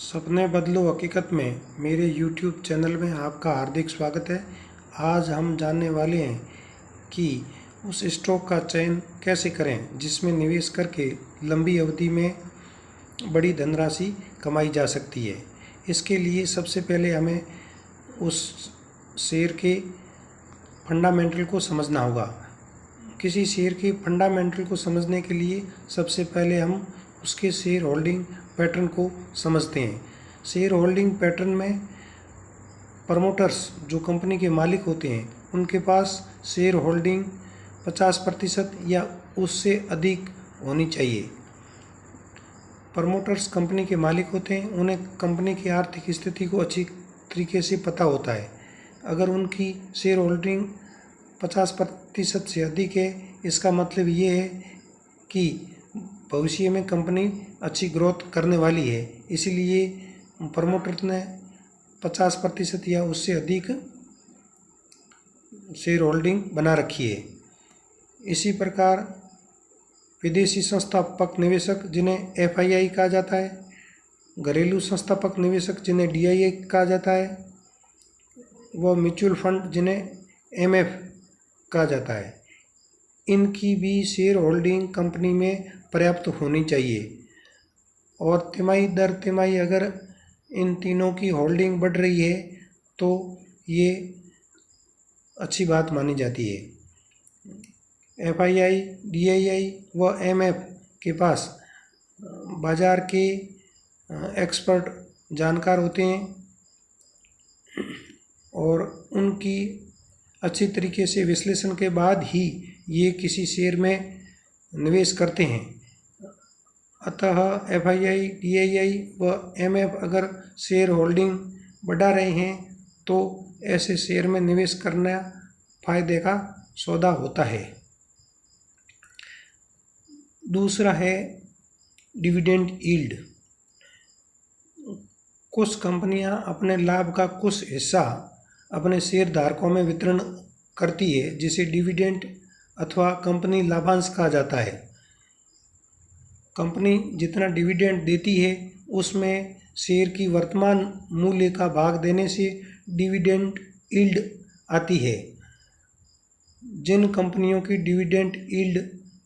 सपने बदलो हकीकत में मेरे YouTube चैनल में आपका हार्दिक स्वागत है। आज हम जानने वाले हैं कि उस स्टॉक का चयन कैसे करें जिसमें निवेश करके लंबी अवधि में बड़ी धनराशि कमाई जा सकती है। इसके लिए सबसे पहले हमें उस शेयर के फंडामेंटल को समझना होगा। किसी शेयर के फंडामेंटल को समझने के लिए सबसे पहले हम उसके शेयर होल्डिंग पैटर्न को समझते हैं। शेयर होल्डिंग पैटर्न में प्रमोटर्स जो कंपनी के मालिक होते हैं उनके पास शेयर होल्डिंग 50% या उससे अधिक होनी चाहिए। प्रमोटर्स कंपनी के मालिक होते हैं, उन्हें कंपनी की आर्थिक स्थिति को अच्छी तरीके से पता होता है। अगर उनकी शेयर होल्डिंग 50% से अधिक है, इसका मतलब ये है कि भविष्य में कंपनी अच्छी ग्रोथ करने वाली है, इसीलिए प्रमोटर ने 50% या उससे अधिक शेयर होल्डिंग बना रखी है। इसी प्रकार विदेशी संस्थापक निवेशक जिन्हें FII कहा जाता है, घरेलू संस्थापक निवेशक जिन्हें DII कहा जाता है, व म्यूचुअल फंड जिन्हें MF कहा जाता है, इनकी भी शेयर होल्डिंग कंपनी में पर्याप्त होनी चाहिए। और तिमाही दर तिमाही अगर इन तीनों की होल्डिंग बढ़ रही है तो ये अच्छी बात मानी जाती है। FII, DII व MF के पास बाज़ार के एक्सपर्ट जानकार होते हैं और उनकी अच्छी तरीके से विश्लेषण के बाद ही ये किसी शेयर में निवेश करते हैं। अतः FII, DII व MF अगर शेयर होल्डिंग बढ़ा रहे हैं तो ऐसे शेयर में निवेश करना फायदे का सौदा होता है। दूसरा है डिविडेंड यील्ड। कुछ कंपनियां अपने लाभ का कुछ हिस्सा अपने शेयर धारकों में वितरण करती है, जिसे डिविडेंड अथवा कंपनी लाभांश कहा जाता है। कंपनी जितना डिविडेंड देती है उसमें शेयर की वर्तमान मूल्य का भाग देने से डिविडेंड यील्ड आती है। जिन कंपनियों की डिविडेंड यील्ड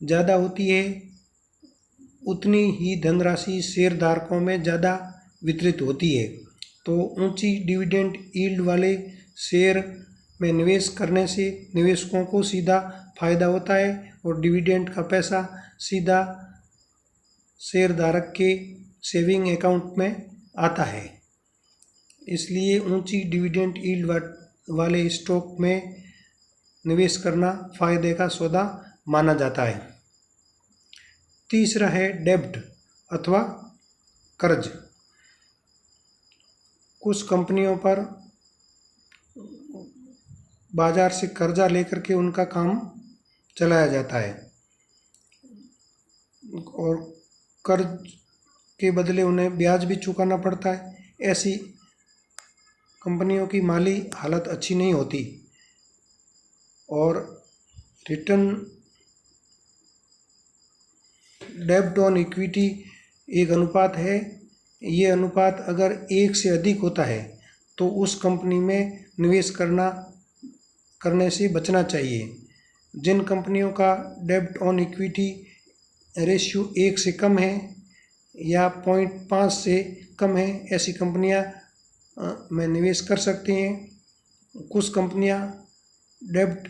ज़्यादा होती है उतनी ही धनराशि शेयरधारकों में ज़्यादा वितरित होती है। तो ऊंची डिविडेंड यील्ड वाले शेयर में निवेश करने से निवेशकों को सीधा फायदा होता है और डिविडेंड का पैसा सीधा शेयरधारक के सेविंग अकाउंट में आता है। इसलिए ऊंची डिविडेंड यील्ड वाले स्टॉक में निवेश करना फायदे का सौदा माना जाता है। तीसरा है डेब्ट अथवा कर्ज। कुछ कंपनियों पर बाजार से कर्जा लेकर के उनका काम चलाया जाता है और कर्ज के बदले उन्हें ब्याज भी चुकाना पड़ता है। ऐसी कंपनियों की माली हालत अच्छी नहीं होती और रिटर्न डेब्ट ऑन इक्विटी एक अनुपात है। ये अनुपात अगर 1 से अधिक होता है तो उस कंपनी में निवेश करने से बचना चाहिए। जिन कंपनियों का डेब्ट ऑन इक्विटी रेशियो 1 से कम है या 0.5 से कम है, ऐसी कंपनियां में निवेश कर सकते हैं। कुछ कंपनियां डेब्ट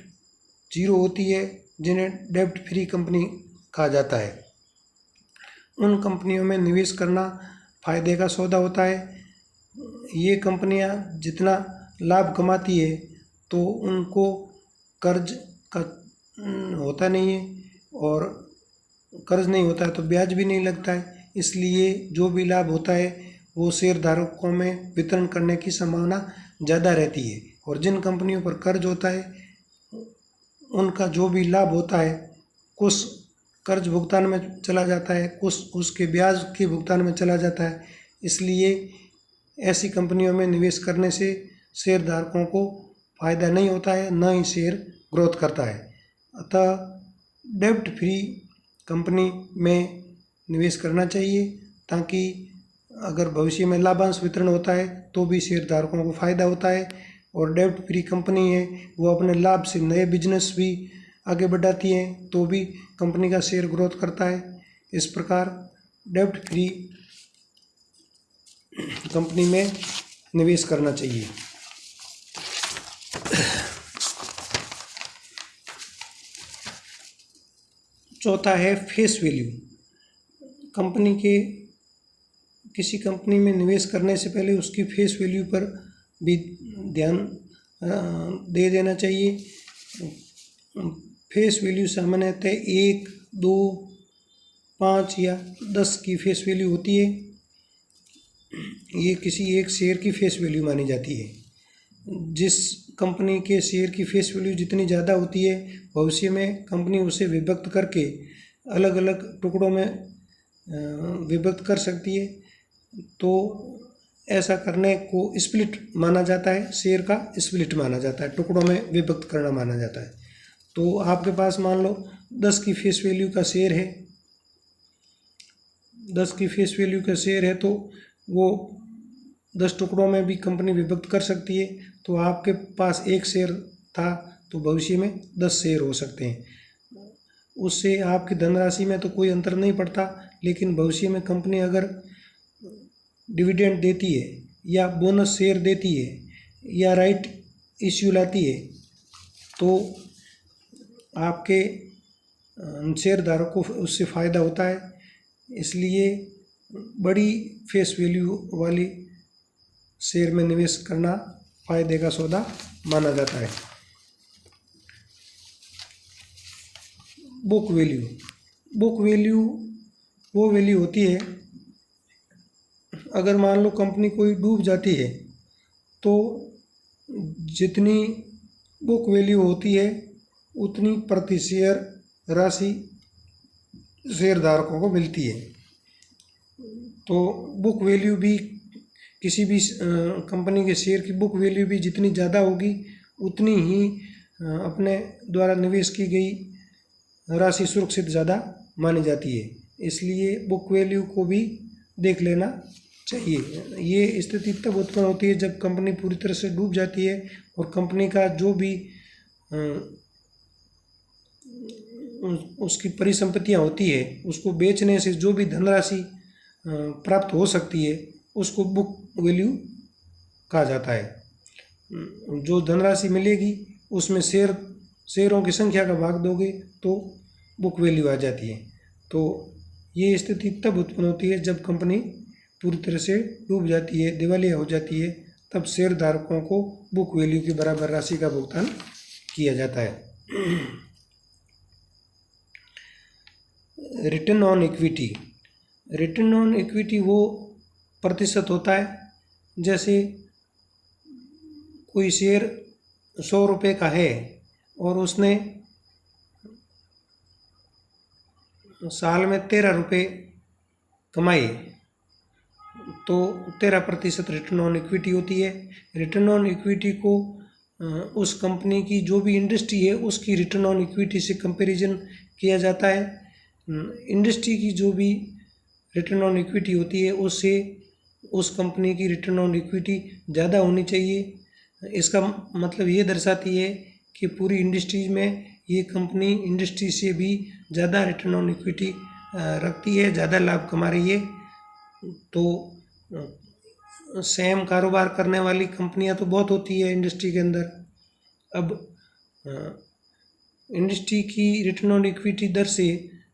0 होती है जिन्हें डेब्ट फ्री कंपनी कहा जाता है। उन कंपनियों में निवेश करना फायदे का सौदा होता है। ये कंपनियां जितना लाभ कमाती है तो उनको कर्ज का होता नहीं है और कर्ज नहीं होता है तो ब्याज भी नहीं लगता है। इसलिए जो भी लाभ होता है वो शेयरधारकों में वितरण करने की संभावना ज़्यादा रहती है। और जिन कंपनियों पर कर्ज होता है उनका जो भी लाभ होता है कुछ कर्ज भुगतान में चला जाता है, कुछ उसके ब्याज के भुगतान में चला जाता है। इसलिए ऐसी कंपनियों में निवेश करने से शेयरधारकों को फ़ायदा नहीं होता है, न ही शेयर ग्रोथ करता है। अतः डेब्ट फ्री कंपनी में निवेश करना चाहिए ताकि अगर भविष्य में लाभांश वितरण होता है तो भी शेयरधारकों को फ़ायदा होता है। और डेब्ट फ्री कंपनी है वो अपने लाभ से नए बिजनेस भी आगे बढ़ाती है तो भी कंपनी का शेयर ग्रोथ करता है। इस प्रकार डेब्ट फ्री कंपनी में निवेश करना चाहिए। चौथा है फेस वैल्यू। किसी कंपनी में निवेश करने से पहले उसकी फेस वैल्यू पर भी ध्यान दे देना चाहिए। फेस वैल्यू सामान्यतः 1, 2, 5 या 10 की फेस वैल्यू होती है। ये किसी एक शेयर की फेस वैल्यू मानी जाती है। जिस कंपनी के शेयर की फेस वैल्यू जितनी ज़्यादा होती है, भविष्य में कंपनी उसे विभक्त करके अलग अलग टुकड़ों में विभक्त कर सकती है। तो ऐसा करने को स्प्लिट माना जाता है, शेयर का स्प्लिट माना जाता है, टुकड़ों में विभक्त करना माना जाता है। तो आपके पास मान लो 10 की फेस वैल्यू का शेयर है, 10 की फेस वैल्यू का शेयर है तो वो 10 टुकड़ों में भी कंपनी विभक्त कर सकती है। तो आपके पास एक शेयर था तो भविष्य में 10 शेयर हो सकते हैं। उससे आपकी धनराशि में तो कोई अंतर नहीं पड़ता, लेकिन भविष्य में कंपनी अगर डिविडेंड देती है या बोनस शेयर देती है या राइट इश्यू लाती है तो आपके शेयरधारकों को उससे फ़ायदा होता है। इसलिए बड़ी फेस वैल्यू वाली शेयर में निवेश करना फायदे का सौदा माना जाता है। बुक वैल्यू वो वैल्यू होती है, अगर मान लो कंपनी कोई डूब जाती है तो जितनी बुक वैल्यू होती है उतनी प्रति शेयर राशि शेयरधारकों को मिलती है। तो बुक वैल्यू भी किसी भी कंपनी के शेयर की बुक वैल्यू भी जितनी ज़्यादा होगी उतनी ही अपने द्वारा निवेश की गई राशि सुरक्षित ज़्यादा मानी जाती है। इसलिए बुक वैल्यू को भी देख लेना चाहिए। ये स्थिति तब उत्पन्न होती है जब कंपनी पूरी तरह से डूब जाती है और कंपनी का जो भी उसकी परिसंपत्तियां होती है उसको बेचने से जो भी धनराशि प्राप्त हो सकती है उसको बुक वैल्यू कहा जाता है। जो धनराशि मिलेगी उसमें शेयरों की संख्या का भाग दोगे तो बुक वैल्यू आ जाती है। तो ये स्थिति तब उत्पन्न होती है जब कंपनी पूरी तरह से डूब जाती है, दिवालिया हो जाती है, तब शेयरधारकों को बुक वैल्यू के बराबर राशि का भुगतान किया जाता है। रिटर्न ऑन इक्विटी वो प्रतिशत होता है, जैसे कोई शेयर 100 रुपये का है और उसने साल में 13 रुपये कमाए तो 13% रिटर्न ऑन इक्विटी होती है। रिटर्न ऑन इक्विटी को उस कंपनी की जो भी इंडस्ट्री है उसकी रिटर्न ऑन इक्विटी से कंपैरिजन किया जाता है। इंडस्ट्री की जो भी रिटर्न ऑन इक्विटी होती है उससे उस कंपनी की रिटर्न ऑन इक्विटी ज़्यादा होनी चाहिए। इसका मतलब ये दर्शाती है कि पूरी इंडस्ट्रीज में ये कंपनी इंडस्ट्री से भी ज़्यादा रिटर्न ऑन इक्विटी रखती है, ज़्यादा लाभ कमा रही है। तो सेम कारोबार करने वाली कंपनियां तो बहुत होती है इंडस्ट्री के अंदर। अब इंडस्ट्री की रिटर्न ऑन इक्विटी दर से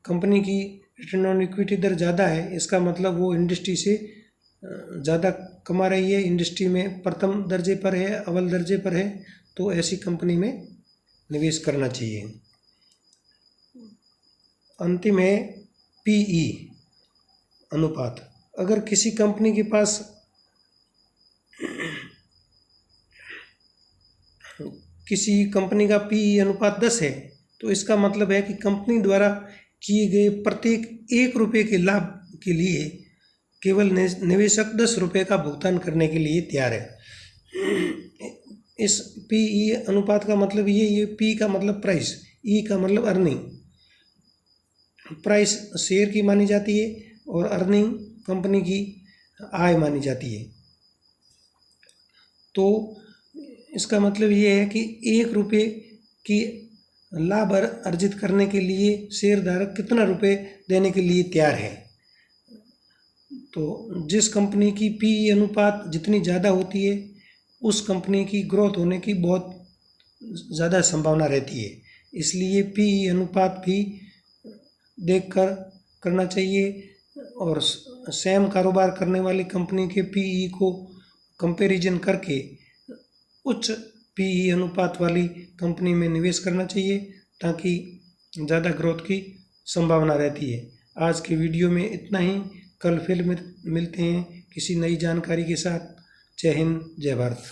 कंपनी की रिटर्न ऑन इक्विटी दर ज़्यादा है, इसका मतलब वो इंडस्ट्री से ज़्यादा कमा रही है, इंडस्ट्री में प्रथम दर्जे पर है, अव्वल दर्जे पर है, तो ऐसी कंपनी में निवेश करना चाहिए। अंतिम है पीई अनुपात। अगर किसी कंपनी के पास किसी कंपनी का पीई अनुपात 10 है तो इसका मतलब है कि कंपनी द्वारा किए गए प्रत्येक 1 रुपये के लाभ के लिए केवल निवेशक 10 रुपये का भुगतान करने के लिए तैयार है। इस पीई अनुपात का मतलब ये पी का मतलब प्राइस, ई का मतलब अर्निंग। प्राइस शेयर की मानी जाती है और अर्निंग कंपनी की आय मानी जाती है। तो इसका मतलब ये है कि 1 रुपये की लाभ अर्जित करने के लिए शेयरधारक कितना रुपये देने के लिए तैयार है। तो जिस कंपनी की पीई अनुपात जितनी ज़्यादा होती है उस कंपनी की ग्रोथ होने की बहुत ज़्यादा संभावना रहती है। इसलिए पीई अनुपात भी देखकर करना चाहिए और सेम कारोबार करने वाली कंपनी के पीई को कंपैरिजन करके उच्च पीई अनुपात वाली कंपनी में निवेश करना चाहिए ताकि ज़्यादा ग्रोथ की संभावना रहती है। आज के वीडियो में इतना ही। कल फिर मिलते हैं किसी नई जानकारी के साथ। जय हिंद, जय भारत।